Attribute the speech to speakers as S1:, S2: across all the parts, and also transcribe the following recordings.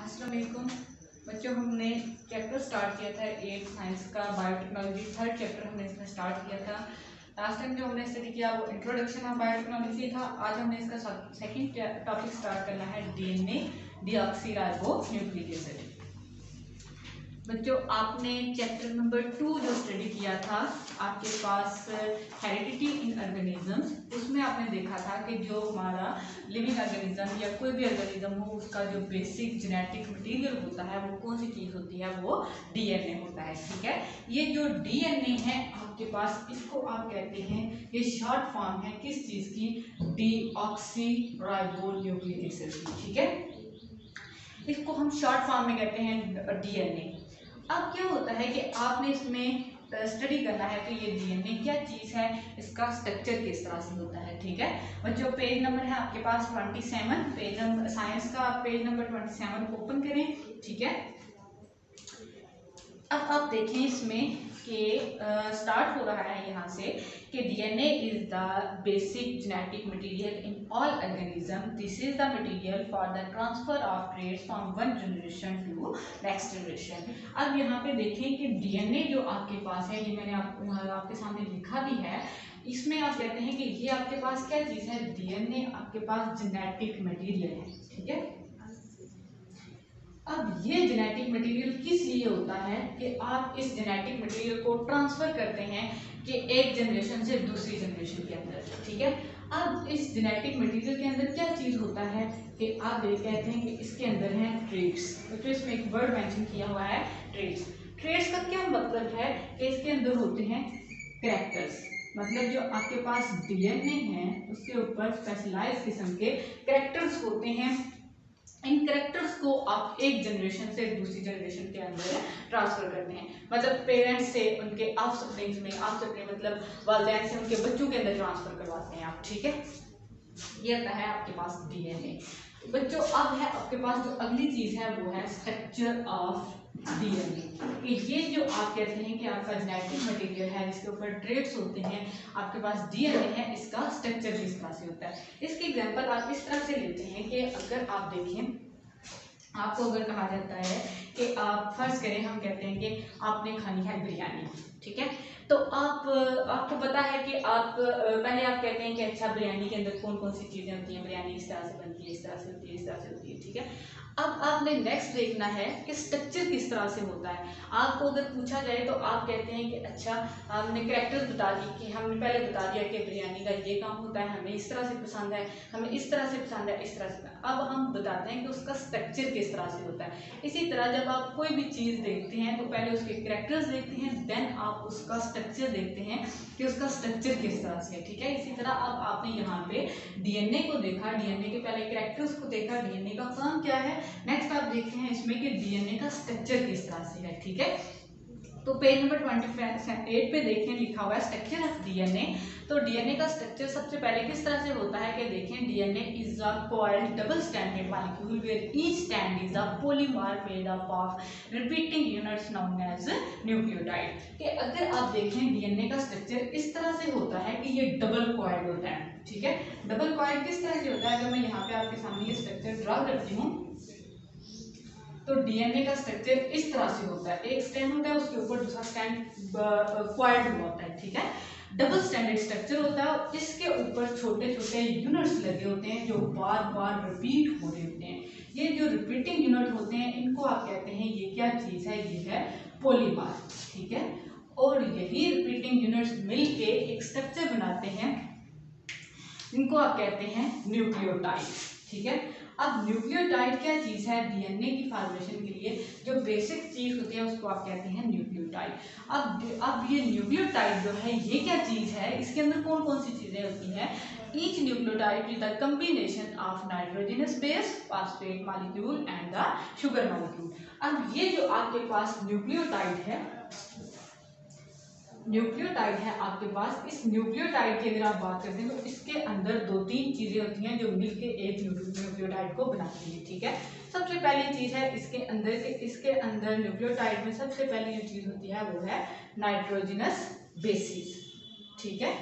S1: अस्सलाम वालेकुम बच्चों, हमने चैप्टर स्टार्ट किया था 8th साइंस का बायोटेक्नोलॉजी। थर्ड चैप्टर हमने इसमें स्टार्ट किया था। लास्ट टाइम जो हमने स्टडी किया वो इंट्रोडक्शन ऑफ बायोटेक्नोलॉजी था। आज हमने इसका सेकंड टॉपिक स्टार्ट करना है डीएनए डीऑक्सीराइबो न्यूक्लिक एसिड। बच्चों, आपने चैप्टर नंबर 2 जो स्टडी किया था आपके पास हेरिडिटी इन ऑर्गेनिजम्स, उसमें आपने देखा था कि जो हमारा लिविंग ऑर्गेनिज्म या कोई भी ऑर्गेनिज्म हो उसका जो बेसिक जेनेटिक मटेरियल होता है वो कौन सी चीज़ होती है, वो डीएनए होता है। ठीक है, ये जो डीएनए है आपके पास, इसको आप कहते हैं, ये शॉर्ट फॉर्म है किस चीज़ की, डीऑक्सीराइबो न्यूक्लिक एसिड की। ठीक है, इसको हम शॉर्ट फॉर्म में कहते हैं डीएनए। अब क्या होता है कि आपने इसमें स्टडी करना है कि ये डीएनए क्या चीज़ है, इसका स्ट्रक्चर किस तरह से होता है। ठीक है बच्चों, पेज नंबर है आपके पास 27, पेज नंबर साइंस का पेज नंबर 27 ओपन करें। ठीक है, अब आप देखें इसमें कि स्टार्ट हो रहा है यहाँ से कि DNA is the basic genetic material in all organism. This is the material for the transfer of traits from one generation to next generation. अब यहाँ पे देखें कि डीएनए जो आपके पास है, ये मैंने आपके सामने लिखा भी है। इसमें आप कहते हैं कि ये आपके पास क्या चीज़ है, डीएनए आपके पास जेनेटिक मटेरियल है। ठीक है, अब ये जेनेटिक मटेरियल किस लिए होता है कि आप इस जेनेटिक मटेरियल को ट्रांसफर करते हैं कि एक जनरेशन से दूसरी जनरेशन के अंदर। ठीक है, अब इस जेनेटिक मटेरियल के अंदर क्या चीज़ होता है कि आप कहते हैं कि इसके अंदर है ट्रेट्स। तो इसमें एक वर्ड मेंशन किया हुआ है ट्रेट्स। ट्रेट्स का क्या मतलब है कि इसके अंदर होते हैं कैरेक्टर्स, मतलब जो आपके पास डीएनए है उसके ऊपर स्पेशलाइज्ड किस्म के कैरेक्टर्स होते हैं। इन कैरेक्टर्स को आप एक जनरेशन से दूसरी जनरेशन के अंदर ट्रांसफर करते हैं, मतलब पेरेंट्स से उनके ऑफस्प्रिंग्स में, ऑफस्प्रिंग मतलब वालिदैन से उनके बच्चों के अंदर ट्रांसफर करवाते हैं आप। ठीक है, ये आता है आपके पास डीएनए। बच्चों, अब है आपके पास जो अगली चीज है वो है स्ट्रक्चर ऑफ डीएनए। कि ये जो आप कहते हैं कि आपका जेनेटिक मटेरियल है जिसके ऊपर ट्रेट्स होते हैं, आपके पास डीएनए है, इसका स्ट्रक्चर किस तरह से होता है। इसकी एग्जांपल आप इस तरह से लेते हैं कि अगर आप देखें, आपको अगर कहा जाता है कि आप फर्ज करें, हम कहते हैं कि आपने खानी है बिरयानी। ठीक है, तो आपको पता है कि आप पहले आप कहते हैं कि अच्छा बिरयानी के अंदर कौन कौन सी चीज़ें होती हैं, बिरयानी इस तरह से बनती है, इस तरह से होती है, इस तरह से होती है। ठीक है, अब आपने नेक्स्ट देखना है कि स्ट्रक्चर किस तरह से होता है। आपको अगर पूछा जाए तो आप कहते हैं कि अच्छा हमने कैरेक्टर्स बता दी, कि हमने पहले बता दिया कि बिरयानी का ये काम होता है, हमें इस तरह से पसंद है, हमें इस तरह से पसंद है, इस तरह से। अब हम बताते हैं कि उसका स्ट्रक्चर किस तरह से होता है। इसी तरह जब आप कोई भी चीज़ देखते हैं तो पहले उसके कैरेक्टर्स देखते हैं, देन आप उसका स्ट्रक्चर देखते हैं कि उसका स्ट्रक्चर किस तरह से है। ठीक है, इसी तरह अब आपने यहाँ पे डीएनए को देखा, डीएनए के पहले कैरेक्टर्स को देखा, डीएनए का काम क्या है। नेक्स्ट आप देखते हैं इसमें कि डीएनए का स्ट्रक्चर किस तरह से है। ठीक है, तो पेज नंबर 28 पे देखें, लिखा हुआ है स्ट्रक्चर ऑफ डीएनए। तो डीएनए का स्ट्रक्चर सबसे पहले किस तरह से होता है कि देखें, DNA is a coiled double stranded molecule where each strand is a polymer made up of repeating units known as nucleotide. कि अगर आप देखें डीएनए का स्ट्रक्चर इस तरह से होता है कि ये डबल कॉइल्ड होता है। ठीक है, डबल कॉइल्ड किस तरह से होता है, अगर मैं यहाँ पे आपके सामने ये स्ट्रक्चर ड्रा करती हूँ तो डीएनए का स्ट्रक्चर इस तरह से होता है, एक स्ट्रैंड होता है, उसके ऊपर दूसरा स्ट्रैंड क्वाइल्ड हुआ होता है। ठीक है, डबल स्टैंडर्ड स्ट्रक्चर होता है और इसके ऊपर छोटे छोटे यूनिट्स लगे होते हैं जो बार बार रिपीट हो रहे होते हैं। ये जो रिपीटिंग यूनिट होते हैं इनको आप कहते हैं, ये क्या चीज़ है, ये है पॉलीमर। ठीक है, और यही रिपीटिंग यूनिट्स मिलके एक स्ट्रक्चर बनाते हैं, इनको आप कहते हैं न्यूक्लियोटाइड। ठीक है, अब न्यूक्लियोटाइड क्या चीज़ है, डीएनए की फॉर्मेशन के लिए जो बेसिक चीज़ होती है उसको आप कहते हैं न्यूक्लियोटाइड। अब ये न्यूक्लियोटाइड जो है ये क्या चीज़ है, इसके अंदर कौन कौन सी चीज़ें होती हैं। Each nucleotide is the combination of nitrogenous base, phosphate molecule and the sugar molecule. अब ये जो आपके पास न्यूक्लियोटाइड है, न्यूक्लियोटाइड है आपके पास, इस न्यूक्लियोटाइड की अगर आप बात करते हैं तो इसके अंदर दो तीन चीज़ें होती हैं जो मिलके एक न्यूक्लियोटाइड को बनाती हैं। ठीक है, सबसे पहली चीज़ है इसके अंदर न्यूक्लियोटाइड में सबसे पहली जो चीज़ होती है वो है नाइट्रोजनस बेसिस। ठीक है,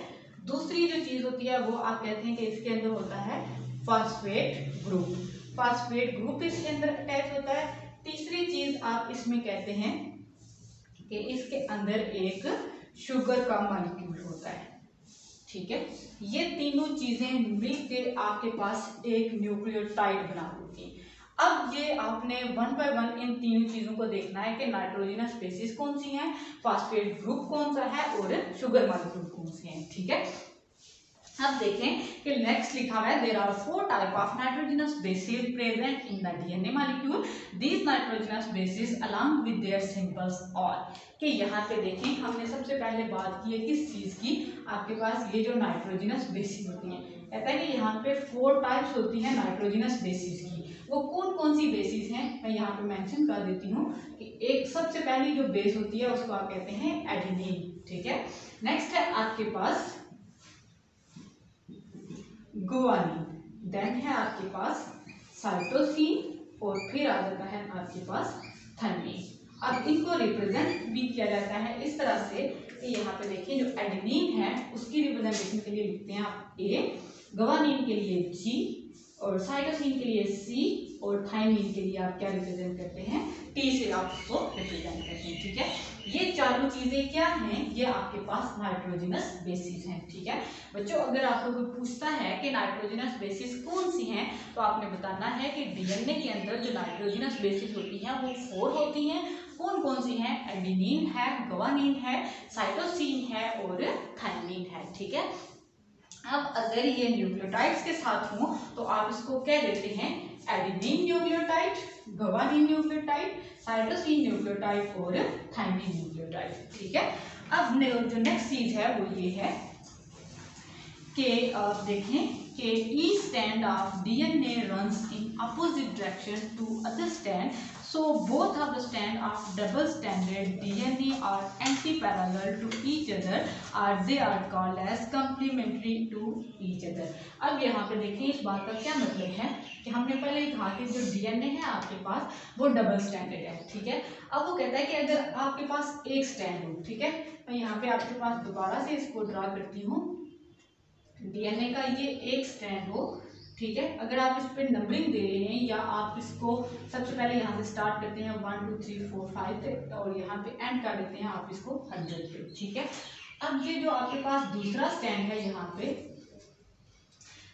S1: दूसरी जो चीज़ होती है वो आप कहते हैं कि इसके अंदर होता है फॉस्फेट ग्रुप। फास्फेट ग्रुप इसके अंदर अटैच होता है। तीसरी चीज आप इसमें कहते हैं कि इसके अंदर एक शुगर का मॉलिक्यूल होता है, ठीक है। ये तीनों चीजें मिलकर आपके पास एक न्यूक्लियोटाइड बना देती हैं। अब ये आपने वन बाय वन इन तीनों चीजों को देखना है कि नाइट्रोजनस बेसिस कौन सी है, फास्फेट ग्रुप कौन सा है और शुगर मॉलिक्यूल कौन से हैं, ठीक है। अब देखें कि नेक्स्ट लिखा हुआ है there are 4 type of nitrogenous bases present in the DNA molecule, these nitrogenous bases along with their symbols और कि यहाँ पे देखें हमने सबसे पहले बात की है किस चीज की, आपके पास ये जो नाइट्रोजनस बेसिस होती हैं, कहता है कि यहाँ पे 4 टाइप्स होती हैं नाइट्रोजनस बेसिस की। वो कौन कौन सी बेसिस हैं मैं यहाँ पे मेंशन कर देती हूँ कि एक सबसे पहली जो बेस होती है उसको आप कहते हैं एडेनिन, ठीक है। नेक्स्ट है आपके पास गुआनिन, देन है आपके पास साइटोसिन और फिर आ जाता है आपके पास थायमिन। अब इनको रिप्रेजेंट भी किया जाता है इस तरह से कि यहाँ पे देखिए जो एडेनिन है उसकी रिप्रेजेंटेशन के लिए लिखते हैं आप ए, गुआनिन के लिए जी और साइटोसिन के लिए सी और थायमिन के लिए आप क्या रिप्रेजेंट करते हैं टी से आप उसको रिप्रेजेंट करते हैं, ठीक है। ये चारों चीजें क्या हैं, ये आपके पास नाइट्रोजनस बेसिस हैं, ठीक है। बच्चों अगर आपको कोई पूछता है कि नाइट्रोजनस बेसिस कौन सी हैं तो आपने बताना है कि डीएनए के अंदर जो नाइट्रोजनस बेसिस होती हैं वो 4 होती हैं। कौन कौन सी हैं, एडेनिन है, गुआनिन है, साइटोसिन है और थायमिन है, ठीक है। अब अगर ये न्यूक्लियोटाइड्स के साथ हो तो आप इसको क्या देते हैं adenine nucleotide, guanine nucleotide, cytosine nucleotide और थायमिन न्यूक्लियोटाइड, ठीक है। अब जो नेक्स्ट चीज है वो ये है कि आप देखें कि each strand of DNA runs in opposite direction to other strand, so both of the strand of double stranded DNA are anti-parallel to each other or they are called as complementary to each other। अब यहाँ पे देखिए इस बात का क्या मतलब है कि हमने पहले ही कहा कि जो डीएनए है आपके पास वो डबल स्ट्रैंडेड है, ठीक है। अब वो कहता है कि अगर आपके पास एक स्ट्रैंड हो, ठीक है, मैं यहाँ पे आपके पास दोबारा से इसको ड्रा करती हूँ, डीएनए का ये एक स्ट्रैंड हो, ठीक है। अगर आप इस पर नंबरिंग दे रहे हैं या आप इसको सबसे पहले यहाँ से स्टार्ट करते हैं 1 2 3 4 5 पे और यहाँ पे एंड कर देते हैं आप इसको 100 पे, ठीक है। अब ये जो आपके पास दूसरा स्टैंड है यहाँ पे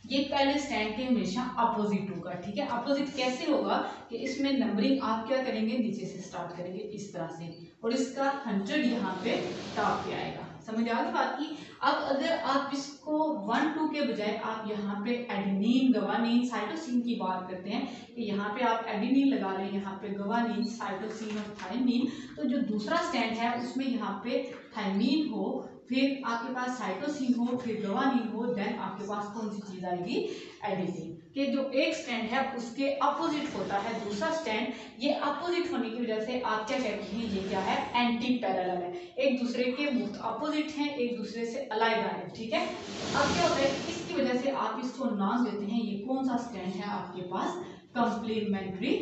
S1: ये पहले स्टैंड के हमेशा अपोजिट होगा, ठीक है। अपोजिट कैसे होगा कि इसमें नंबरिंग आप क्या करेंगे नीचे से स्टार्ट करेंगे इस तरह से और इसका 100 यहाँ पे टॉप पे आएगा, समझ आ गई बात की। अब अगर आप इसको 1 2 के बजाय आप यहाँ पे एडेनिन, गुआनिन, साइटोसिन की बात करते हैं कि यहाँ पे आप एडेनिन लगा रहे हैं, यहाँ पे गुआनिन, साइटोसिन और थायमिन, तो जो दूसरा स्टैंड है उसमें यहाँ पे थायमिन हो, फिर आपके पास साइटोसिन हो, फिर गुआनिन हो, देन आपके पास कौन सी चीज आएगी एडेनिन। कि जो एक स्टैंड है उसके अपोजिट होता है दूसरा स्टैंड, ये अपोजिट होने की वजह से आप क्या कहते हैं ये क्या है एंटी पैरेलल है, एक दूसरे के मुक्त अपोजिट हैं, एक दूसरे से अलग है, ठीक है। अब क्या होता है इसकी वजह से आप इसको नाम देते हैं ये कौन सा स्टैंड है आपके पास कंप्लीमेंट्री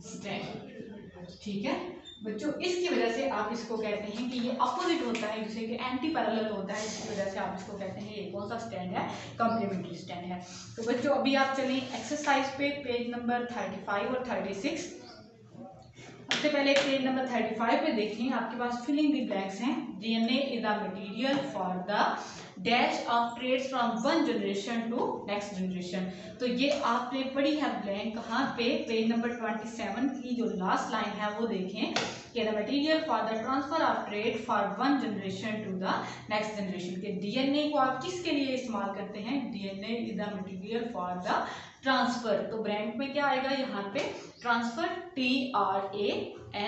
S1: स्टैंड, ठीक है बच्चों। इसकी वजह से आप इसको कहते हैं कि ये अपोजिट होता है दूसरे के एंटी पैरेलल होता है, इसकी वजह से आप इसको कहते हैं ये कौन सा स्टैंड है कॉम्प्लीमेंट्री स्टैंड है। तो बच्चों अभी आप चलें एक्सरसाइज पे पेज नंबर 35 और 36। सबसे पहले पेज नंबर 35 पे देखें आपके पास फिलिंग द ब्लैंक्स हैं। DNA is the material for the dash of traits from one generation to next generation. तो ये आपने पढ़ी है ब्लैंक कहाँ पे, पेज नंबर 27 की जो लास्ट लाइन है वो देखें कि the material for the transfer of trait for one generation to the next generation. के डीएनए को आप किसके लिए इस्तेमाल करते हैं, DNA is the material for the transfer. तो ब्लैंक में क्या आएगा यहाँ पे ट्रांसफर, TRANSFER,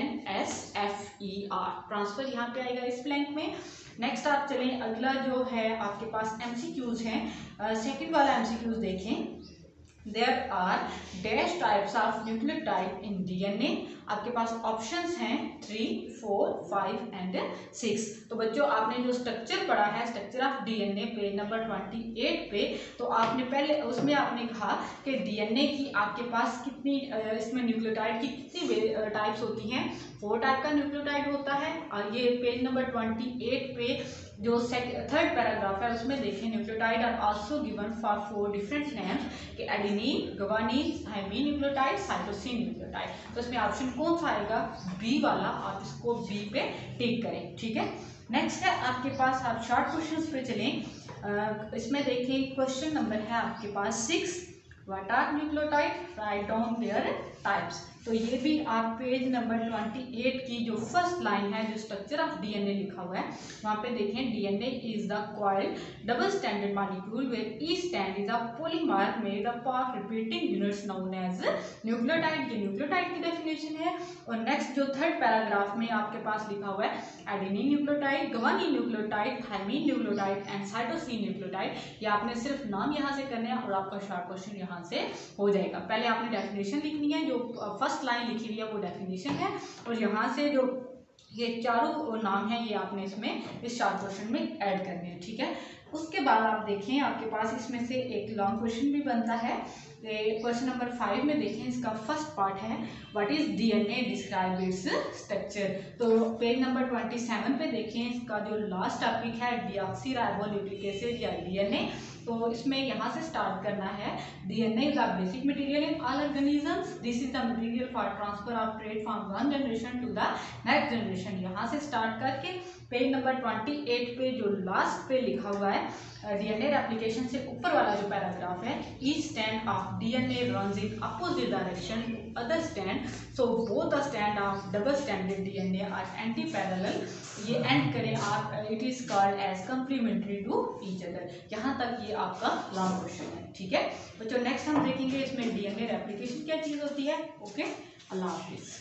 S1: ट्रांसफर यहाँ पे आएगा इस ब्लैंक में। नेक्स्ट आप चलें अगला जो है आपके पास एमसीक्यूज हैं, सेकंड वाला एमसीक्यूज देखें। There are dash types of nucleotide in DNA, आपके पास ऑप्शंस हैं 3 4 5 एंड 6। तो बच्चों आपने जो स्ट्रक्चर पढ़ा है structure of DNA page number 28 पे, तो आपने पहले उसमें आपने कहा कि डीएनए की आपके पास कितनी इसमें न्यूक्लियोटाइड की कितनी टाइप्स होती हैं, 4 टाइप का न्यूक्लियोटाइड होता है। और ये पेज नंबर 28 पे जो थर्ड पैराग्राफ है उसमें देखें, nucleotide are also given for 4 different names कि adenine, guanine, thymine nucleotide, cytosine nucleotide. तो इसमें ऑप्शन कौन सा आएगा? बी वाला। आप इसको बी पे टिक करें, ठीक है। नेक्स्ट है आपके पास, आप शॉर्ट क्वेश्चंस पे चलें। इसमें देखिए क्वेश्चन नंबर है आपके पास 6, what are nucleotide, write down their types. तो ये भी आप पेज नंबर 28 की जो फर्स्ट लाइन है, जो स्ट्रक्चर ऑफ डीएनए लिखा हुआ है, वहाँ पे देखें, DNA is the coiled double stranded molecule where each strand is a polymer made up of repeating units known as nucleotide. ये न्यूक्लियोटाइड की डेफिनेशन है। और नेक्स्ट जो थर्ड पैराग्राफ में आपके पास लिखा हुआ है, adenine nucleotide, guanine nucleotide, thymine nucleotide and cytosine nucleotide. ये आपने सिर्फ नाम यहाँ से करने हैं और आपका शॉर्ट क्वेश्चन यहाँ से हो जाएगा। पहले आपने डेफिनेशन लिखनी है, जो फर्स्ट लाइन लिखी हुई है वो डेफिनेशन है, और यहाँ से जो ये चारों नाम है ये आपने इसमें इस शॉर्ट क्वेश्चन में ऐड करने हैं, ठीक है। उसके बाद आप देखें, आपके पास इसमें से एक लॉन्ग क्वेश्चन भी बनता है। क्वेश्चन नंबर 5 में देखें, इसका फर्स्ट पार्ट है, what is DNA, describe its structure. तो पेज नंबर 27 पे देखें, इसका जो लास्ट टॉपिक है डीऑक्सीराइबोन्यूक्लिक एसिड या डीएनए। तो इसमें यहाँ से स्टार्ट करना है, DNA is the basic material in all organisms, this is the material for transfer of trait from one generation to the next generation. यहाँ से स्टार्ट करके पेज नंबर 28 पे जो लास्ट पे लिखा हुआ है, डीएनए रेप्लिकेशन से ऊपर वाला जो पैराग्राफ है, each strand of DNA runs in opposite direction to other strand, so both the strand of double stranded DNA are anti parallel. ये एंड करें आप, it is called as complementary to each other. यहाँ तक ये आपका long question है, ठीक है बच्चों। नेक्स्ट हम देखेंगे इसमें डीएनए रेप्लिकेशन क्या चीज़ होती है। ओके, अल्लाह हाफिज़।